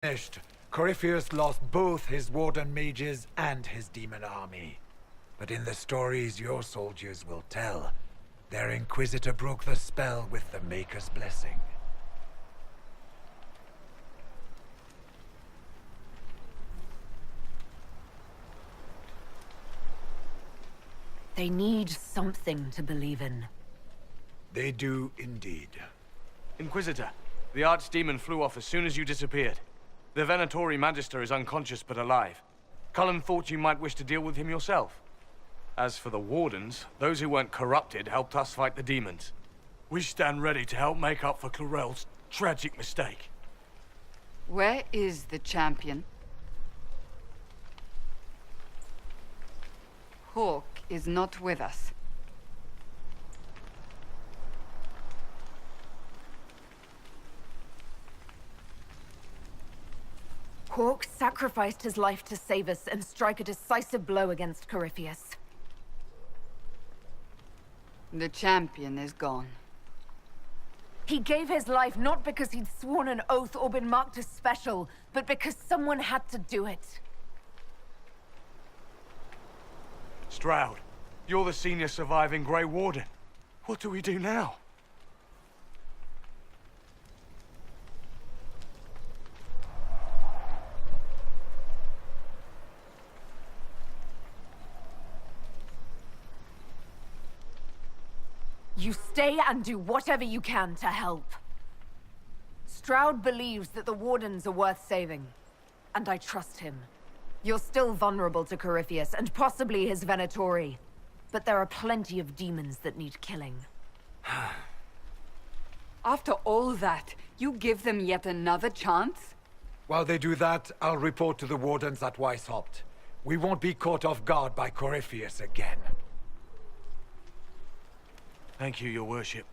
Finished. Corypheus lost both his warden mages and his demon army. But in the stories your soldiers will tell, their Inquisitor broke the spell with the Maker's blessing. They need something to believe in. They do indeed. Inquisitor, the Archdemon flew off as soon as you disappeared. The Venatori Magister is unconscious but alive. Cullen thought you might wish to deal with him yourself. As for the Wardens, those who weren't corrupted helped us fight the demons. We stand ready to help make up for Clorel's tragic mistake. Where is the champion? Hawk is not with us. Hawk sacrificed his life to save us and strike a decisive blow against Corypheus. The champion is gone. He gave his life not because he'd sworn an oath or been marked as special, but because someone had to do it. Stroud, you're the senior surviving Grey Warden. What do we do now? You stay and do whatever you can to help. Stroud believes that the Wardens are worth saving, and I trust him. You're still vulnerable to Corypheus, and possibly his Venatori. But there are plenty of demons that need killing. After all that, you give them yet another chance? While they do that, I'll report to the Wardens at Weishaupt. We won't be caught off guard by Corypheus again. Thank you, your worship.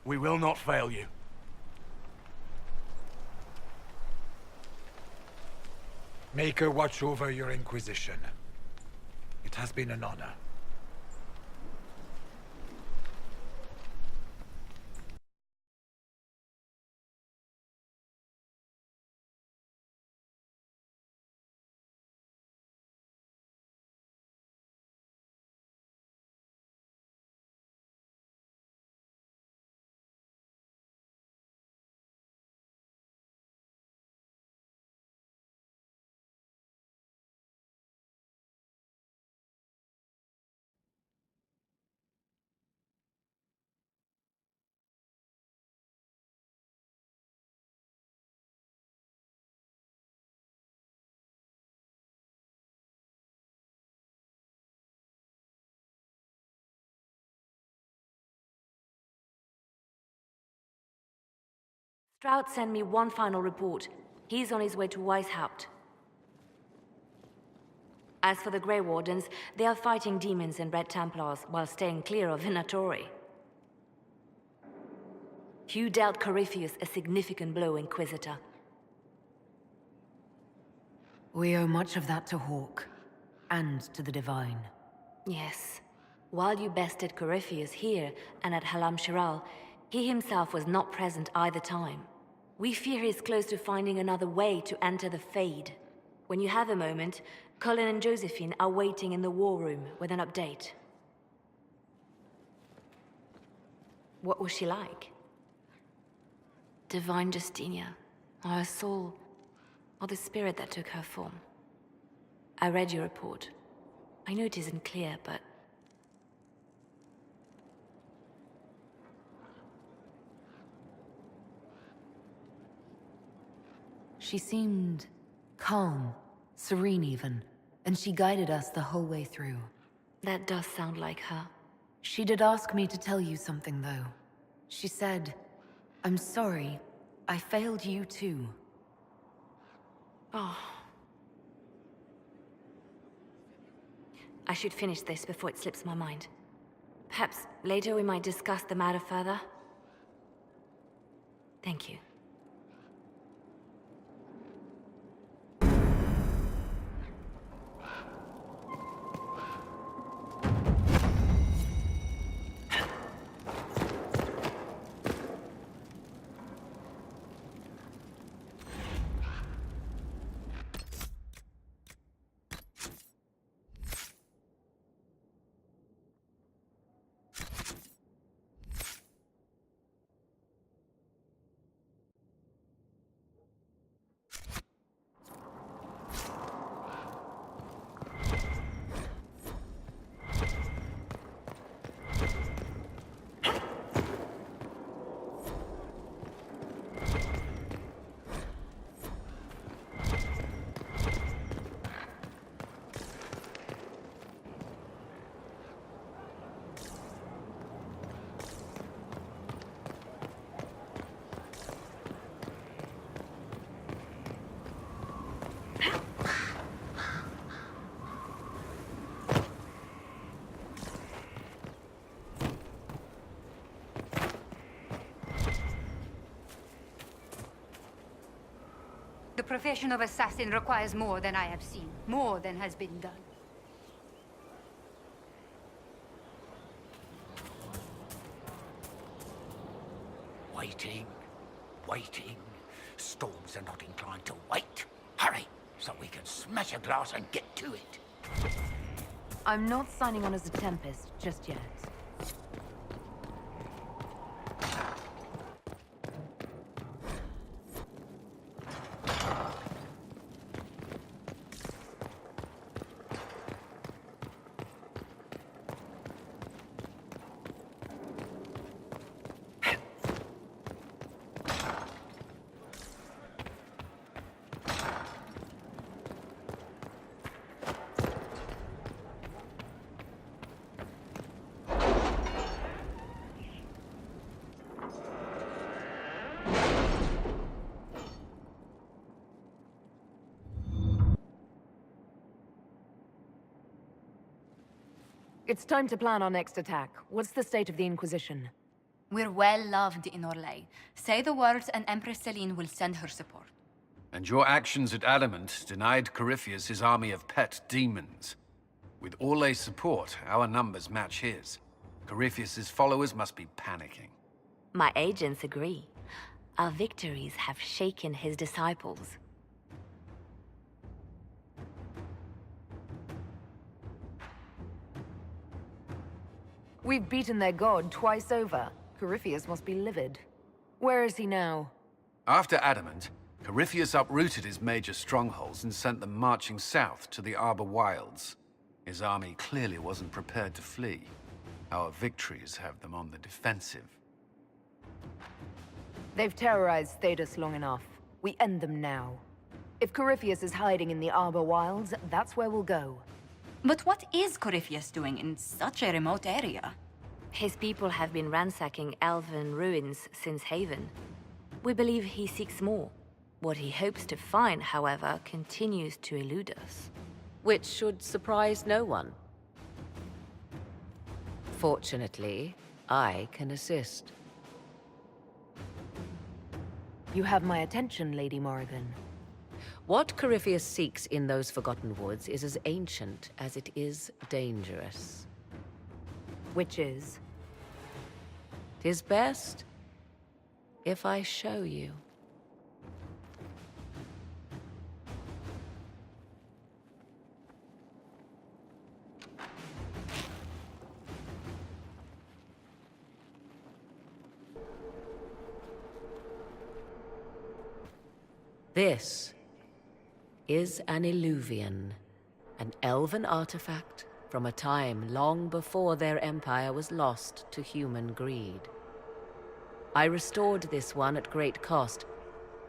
We will not fail you. Maker watch over your Inquisition. It has been an honor. Stroud sent me one final report. He's on his way to Weishaupt. As for the Grey Wardens, they are fighting demons and Red Templars while staying clear of Venatori. You dealt Corypheus a significant blow, Inquisitor. We owe much of that to Hawk, and to the Divine. Yes. While you bested Corypheus here and at Halam Shiral, he himself was not present either time. We fear he is close to finding another way to enter the Fade. When you have a moment, Cullen and Josephine are waiting in the war room with an update. What was she like? Divine Justinia, or her soul, or the spirit that took her form. I read your report. I know it isn't clear, but she seemed calm, serene even, and she guided us the whole way through. that does sound like her. She did ask me to tell you something, though. She said, "I'm sorry, I failed you too." Oh. I should finish this before it slips my mind. Perhaps later we might discuss the matter further. Thank you. profession of assassin requires more than I have seen, more than has been done. Waiting, waiting. Storms are not inclined to wait. Hurry, so we can smash a glass and get to it. I'm not signing on as a Tempest just yet. It's time to plan our next attack. What's the state of the Inquisition? We're well loved in Orlais. Say the words and Empress Celine will send her support. And your actions at Adamant denied Corypheus his army of pet demons. With Orlais' support, our numbers match his. Corypheus' followers must be panicking. My agents agree. Our victories have shaken his disciples. We've beaten their god twice over. Corypheus must be livid. Where is he now? After Adamant, Corypheus uprooted his major strongholds and sent them marching south to the Arbor Wilds. His army clearly wasn't prepared to flee. Our victories have them on the defensive. They've terrorized Thedas long enough. We end them now. If Corypheus is hiding in the Arbor Wilds, that's where we'll go. But what is Corypheus doing in such a remote area? His people have been ransacking elven ruins since Haven. We believe he seeks more. What he hopes to find, however, continues to elude us. Which should surprise no one. Fortunately, I can assist. You have my attention, Lady Morrigan. What Corypheus seeks in those Forgotten Woods is as ancient as it is dangerous. Which is? 'Tis best if I show you. This is an Illuvian, an elven artifact from a time long before their empire was lost to human greed. I restored this one at great cost,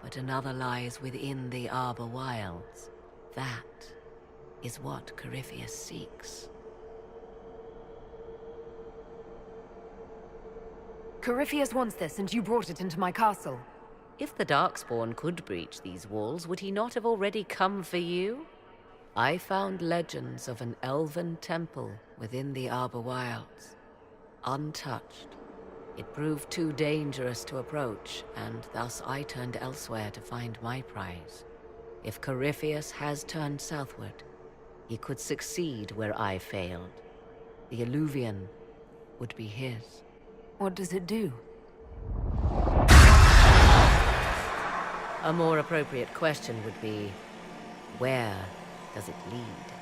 but another lies within the Arbor Wilds. That is what Corypheus seeks. Corypheus wants this, and you brought it into my castle. If the Darkspawn could breach these walls, would he not have already come for you? I found legends of an elven temple within the Arbor Wilds. Untouched. It proved too dangerous to approach, and thus I turned elsewhere to find my prize. If Corypheus has turned southward, he could succeed where I failed. The Illuvian would be his. What does it do? A more appropriate question would be, where does it lead?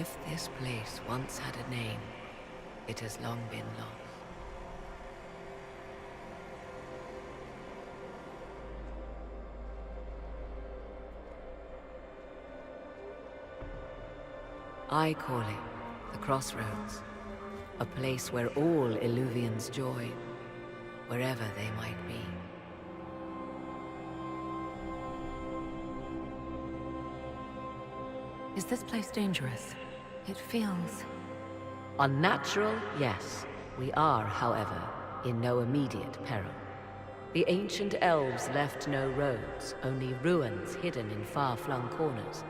If this place once had a name, it has long been lost. I call it the Crossroads, a place where all Illuvians join, wherever they might be. Is this place dangerous? It feels... Unnatural, yes. We are, however, in no immediate peril. The ancient elves left no roads, only ruins hidden in far-flung corners.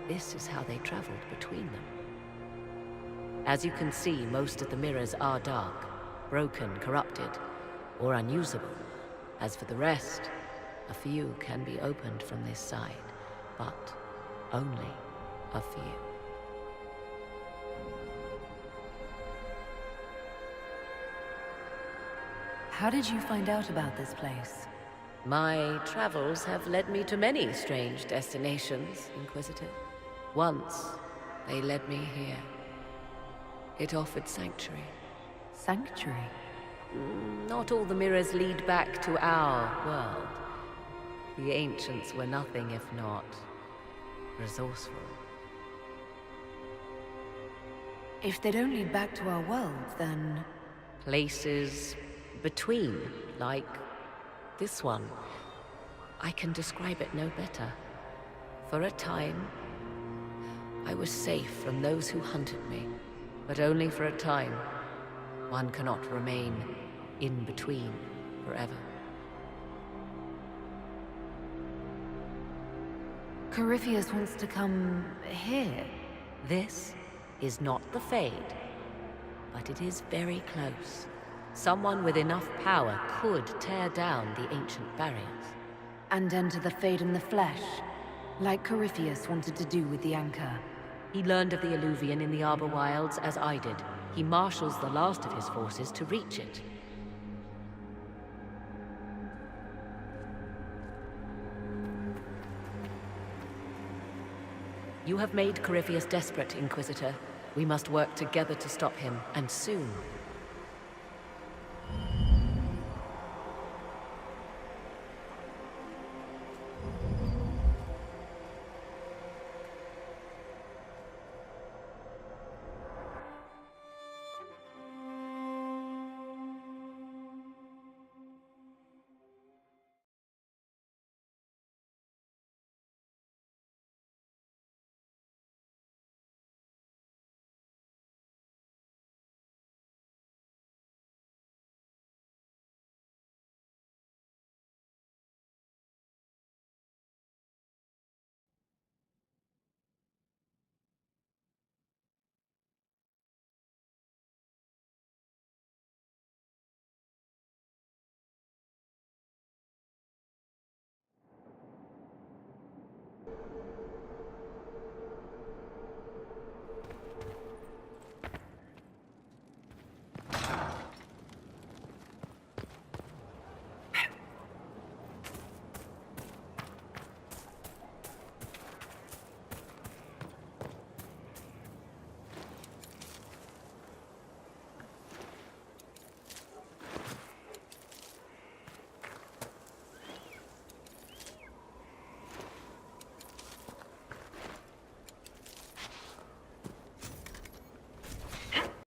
This is how they traveled between them. As you can see, most of the mirrors are dark, broken, corrupted, or unusable. As for the rest, a few can be opened from this side, but only a few. How did you find out about this place? My travels have led me to many strange destinations, Inquisitor. Once, they led me here. It offered sanctuary. Sanctuary? Not all the mirrors lead back to our world. The ancients were nothing if not resourceful. If they don't lead back to our world, then... Places between, like this one. I can describe it no better. For a time, I was safe from those who hunted me, but only for a time. One cannot remain in between forever. Corypheus wants to come here. This is not the Fade, but it is very close. Someone with enough power could tear down the ancient barriers. And enter the Fade in the flesh, like Corypheus wanted to do with the Anchor. He learned of the Illuvian in the Arbor Wilds as I did. He marshals the last of his forces to reach it. You have made Corypheus desperate, Inquisitor. We must work together to stop him, and soon.